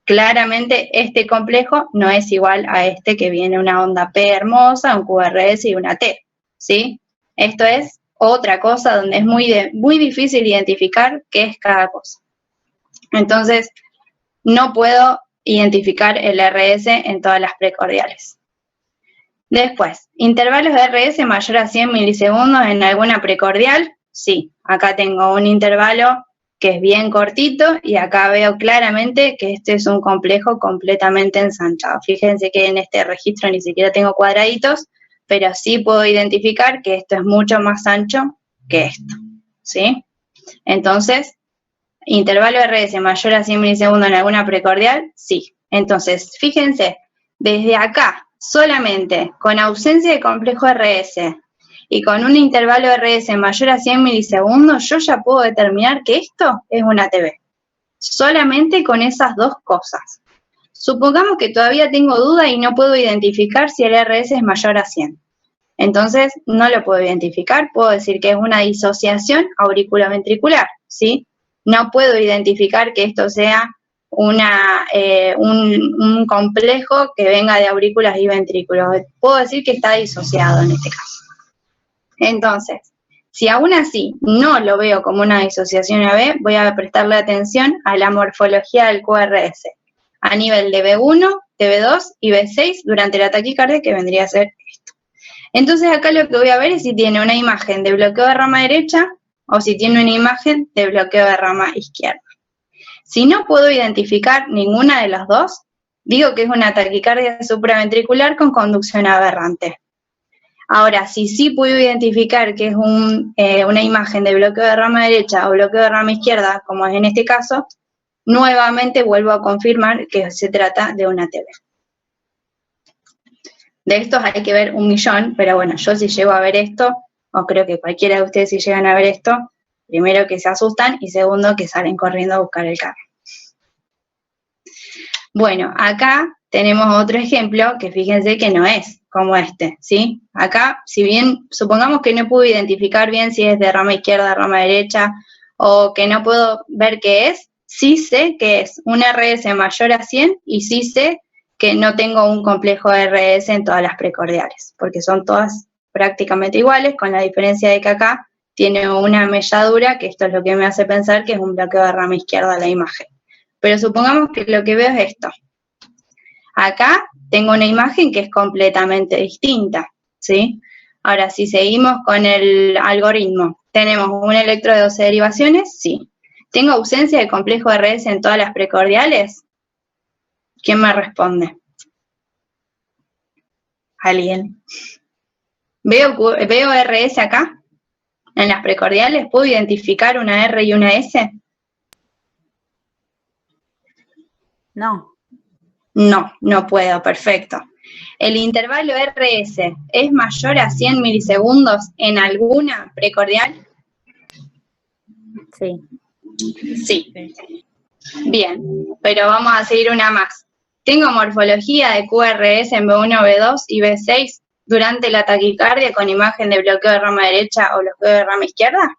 Claramente este complejo no es igual a este que viene una onda P hermosa, un QRS y una T, ¿sí? Esto es otra cosa donde es muy difícil identificar qué es cada cosa. Entonces, no puedo identificar el RS en todas las precordiales. Después, intervalos de RS mayor a 100 milisegundos en alguna precordial. Sí, acá tengo un intervalo que es bien cortito y acá veo claramente que este es un complejo completamente ensanchado. Fíjense que en este registro ni siquiera tengo cuadraditos, pero sí puedo identificar que esto es mucho más ancho que esto, ¿sí? Entonces, intervalo RS mayor a 100 milisegundos en alguna precordial, sí. Entonces, fíjense, desde acá, solamente con ausencia de complejo RS y con un intervalo RS mayor a 100 milisegundos, yo ya puedo determinar que esto es una ATV. Solamente con esas dos cosas. Supongamos que todavía tengo duda y no puedo identificar si el RS es mayor a 100. Entonces, no lo puedo identificar, puedo decir que es una disociación auriculoventricular, ¿sí? No puedo identificar que esto sea un complejo que venga de aurículas y ventrículos. Puedo decir que está disociado en este caso. Entonces, si aún así no lo veo como una disociación AB, voy a prestarle atención a la morfología del QRS a nivel de B1, de B2 y B6 durante la taquicardia, que vendría a ser esto. Entonces acá lo que voy a ver es si tiene una imagen de bloqueo de rama derecha o si tiene una imagen de bloqueo de rama izquierda. Si no puedo identificar ninguna de las dos, digo que es una taquicardia supraventricular con conducción aberrante. Ahora, si sí puedo identificar que es una imagen de bloqueo de rama derecha o bloqueo de rama izquierda, como es en este caso, nuevamente vuelvo a confirmar que se trata de una TB. De estos hay que ver 1.000.000, pero bueno, yo si llego a ver esto, o creo que cualquiera de ustedes si llegan a ver esto, primero que se asustan y segundo que salen corriendo a buscar el carro. Bueno, acá tenemos otro ejemplo que fíjense que no es como este, ¿sí? Acá, si bien supongamos que no puedo identificar bien si es de rama izquierda, rama derecha, o que no puedo ver qué es, sí sé que es un RS mayor a 100 y sí sé que no tengo un complejo RS en todas las precordiales, porque son todas prácticamente iguales, con la diferencia de que acá tiene una melladura, que esto es lo que me hace pensar que es un bloqueo de rama izquierda la imagen. Pero supongamos que lo que veo es esto. Acá tengo una imagen que es completamente distinta, ¿sí? Ahora, si seguimos con el algoritmo, ¿tenemos un electro de 12 derivaciones? Sí. ¿Tengo ausencia de complejo RS en todas las precordiales? ¿Quién me responde? ¿Alguien? ¿Veo RS acá? ¿En las precordiales? ¿Puedo identificar una R y una S? No. No, no puedo, perfecto. ¿El intervalo RS es mayor a 100 milisegundos en alguna precordial? Sí. Sí. Bien, pero vamos a seguir una más. ¿Tengo morfología de QRS en B1, B2 y B6 durante la taquicardia con imagen de bloqueo de rama derecha o bloqueo de rama izquierda?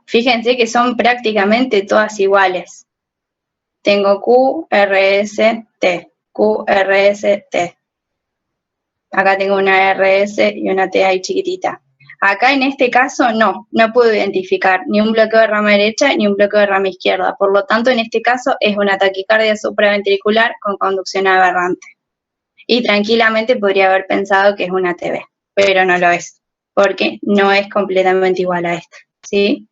Fíjense que son prácticamente todas iguales. Tengo QRST, QRST. Acá tengo una RS y una T ahí chiquitita. Acá en este caso no puedo identificar ni un bloqueo de rama derecha ni un bloqueo de rama izquierda. Por lo tanto, en este caso es una taquicardia supraventricular con conducción aberrante. Y tranquilamente podría haber pensado que es una TB, pero no lo es, porque no es completamente igual a esta, ¿sí?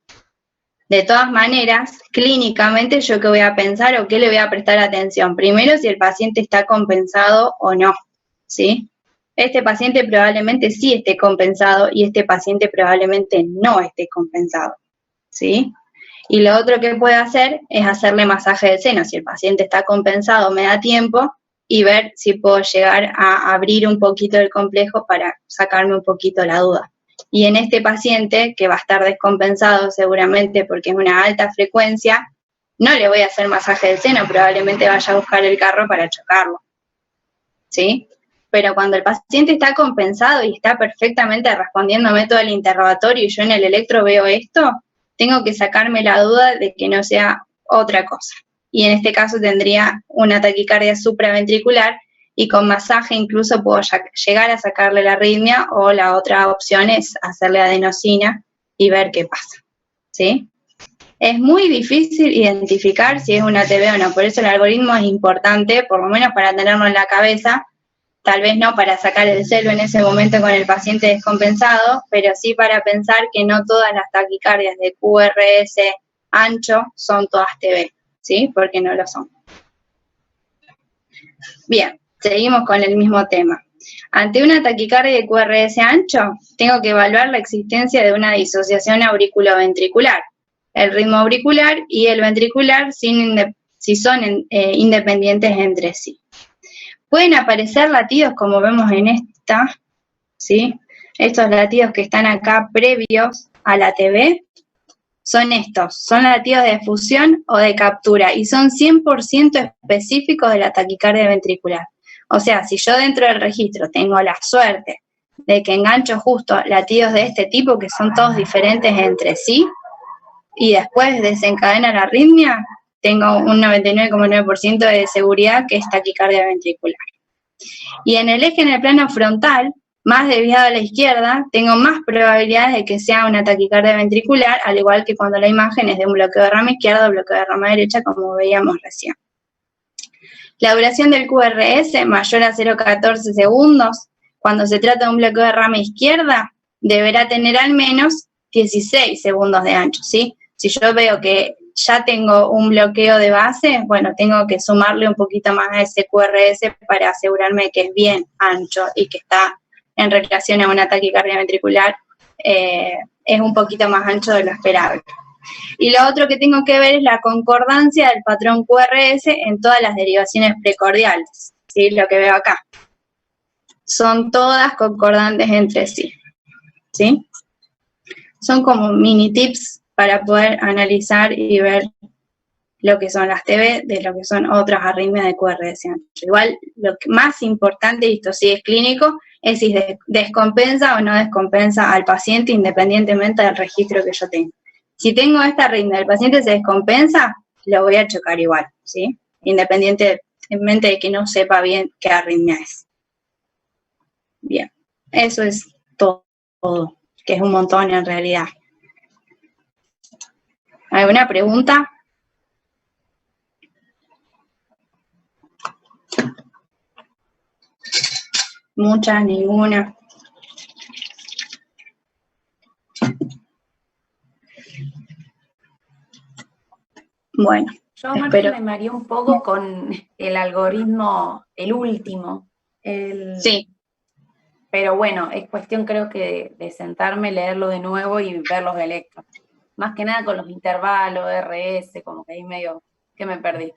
De todas maneras, clínicamente, ¿yo qué voy a pensar o qué le voy a prestar atención? Primero, si el paciente está compensado o no, ¿sí? Este paciente probablemente sí esté compensado y este paciente probablemente no esté compensado, ¿sí? Y lo otro que puedo hacer es hacerle masaje de seno. Si el paciente está compensado, me da tiempo y ver si puedo llegar a abrir un poquito el complejo para sacarme un poquito la duda. Y en este paciente, que va a estar descompensado seguramente porque es una alta frecuencia, no le voy a hacer masaje del seno, probablemente vaya a buscar el carro para chocarlo, ¿sí? Pero cuando el paciente está compensado y está perfectamente respondiéndome todo el interrogatorio y yo en el electro veo esto, tengo que sacarme la duda de que no sea otra cosa. Y en este caso tendría una taquicardia supraventricular y con masaje incluso puedo llegar a sacarle la arritmia o la otra opción es hacerle adenosina y ver qué pasa, ¿sí? Es muy difícil identificar si es una TB o no, por eso el algoritmo es importante, por lo menos para tenerlo en la cabeza, tal vez no para sacar el celo en ese momento con el paciente descompensado, pero sí para pensar que no todas las taquicardias de QRS ancho son todas TB, ¿sí? Porque no lo son. Bien, seguimos con el mismo tema. Ante una taquicardia de QRS ancho, tengo que evaluar la existencia de una disociación auriculoventricular, el ritmo auricular y el ventricular si son independientes entre sí. Pueden aparecer latidos como vemos en esta, ¿sí? Estos latidos que están acá previos a la TB, son estos, son latidos de fusión o de captura y son 100% específicos de la taquicardia ventricular. O sea, si yo dentro del registro tengo la suerte de que engancho justo latidos de este tipo, que son todos diferentes entre sí, y después desencadena la arritmia, tengo un 99,9% de seguridad que es taquicardia ventricular. Y en el eje en el plano frontal, más desviado a la izquierda, tengo más probabilidades de que sea una taquicardia ventricular, al igual que cuando la imagen es de un bloqueo de rama izquierda o bloqueo de rama derecha, como veíamos recién. La duración del QRS mayor a 0,14 segundos, cuando se trata de un bloqueo de rama izquierda, deberá tener al menos 16 segundos de ancho, ¿sí? Si yo veo que ya tengo un bloqueo de base, bueno, tengo que sumarle un poquito más a ese QRS para asegurarme que es bien ancho y que está en relación a una taquicardia ventricular, es un poquito más ancho de lo esperable. Y lo otro que tengo que ver es la concordancia del patrón QRS en todas las derivaciones precordiales, ¿sí? Lo que veo acá. Son todas concordantes entre sí, ¿sí? Son como mini tips para poder analizar y ver lo que son las TB de lo que son otras arritmias de QRS ancho. Igual, lo más importante, y esto sí es clínico, es si descompensa o no descompensa al paciente independientemente del registro que yo tenga. Si tengo esta arritmia, el paciente se descompensa, lo voy a chocar igual, ¿sí? Independientemente de que no sepa bien qué arritmia es. Bien, eso es todo, que es un montón en realidad. ¿Alguna pregunta? Muchas, ninguna. Bueno, Yo, Martín, espero. me mareé un poco con el algoritmo, el último. Sí. Pero bueno, es cuestión creo que de sentarme, leerlo de nuevo y ver los electros. Más que nada con los intervalos, RS, como que ahí medio que me perdí.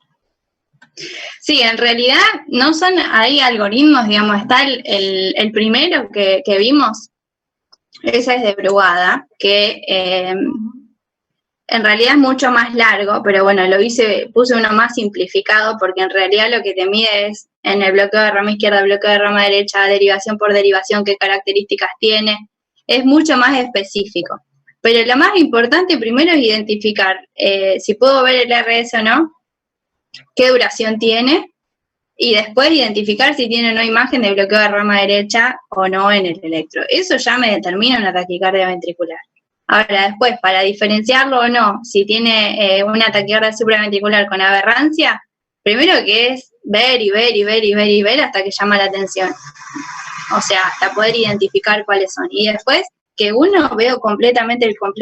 Sí, en realidad no son ahí algoritmos, digamos, está el primero que vimos, ese es de Brugada, que en realidad es mucho más largo, pero bueno, puse uno más simplificado porque en realidad lo que te mide es en el bloqueo de rama izquierda, bloqueo de rama derecha, derivación por derivación, qué características tiene, es mucho más específico. Pero lo más importante primero es identificar si puedo ver el RS o no, qué duración tiene, y después identificar si tiene o no imagen de bloqueo de rama derecha o no en el electro. Eso ya me determina una taquicardia ventricular. Ahora, después, para diferenciarlo o no, si tiene una taquicardia supraventricular con aberrancia, primero que es ver y ver y ver y ver y ver hasta que llama la atención. O sea, hasta poder identificar cuáles son. Y después, que uno veo completamente el complejo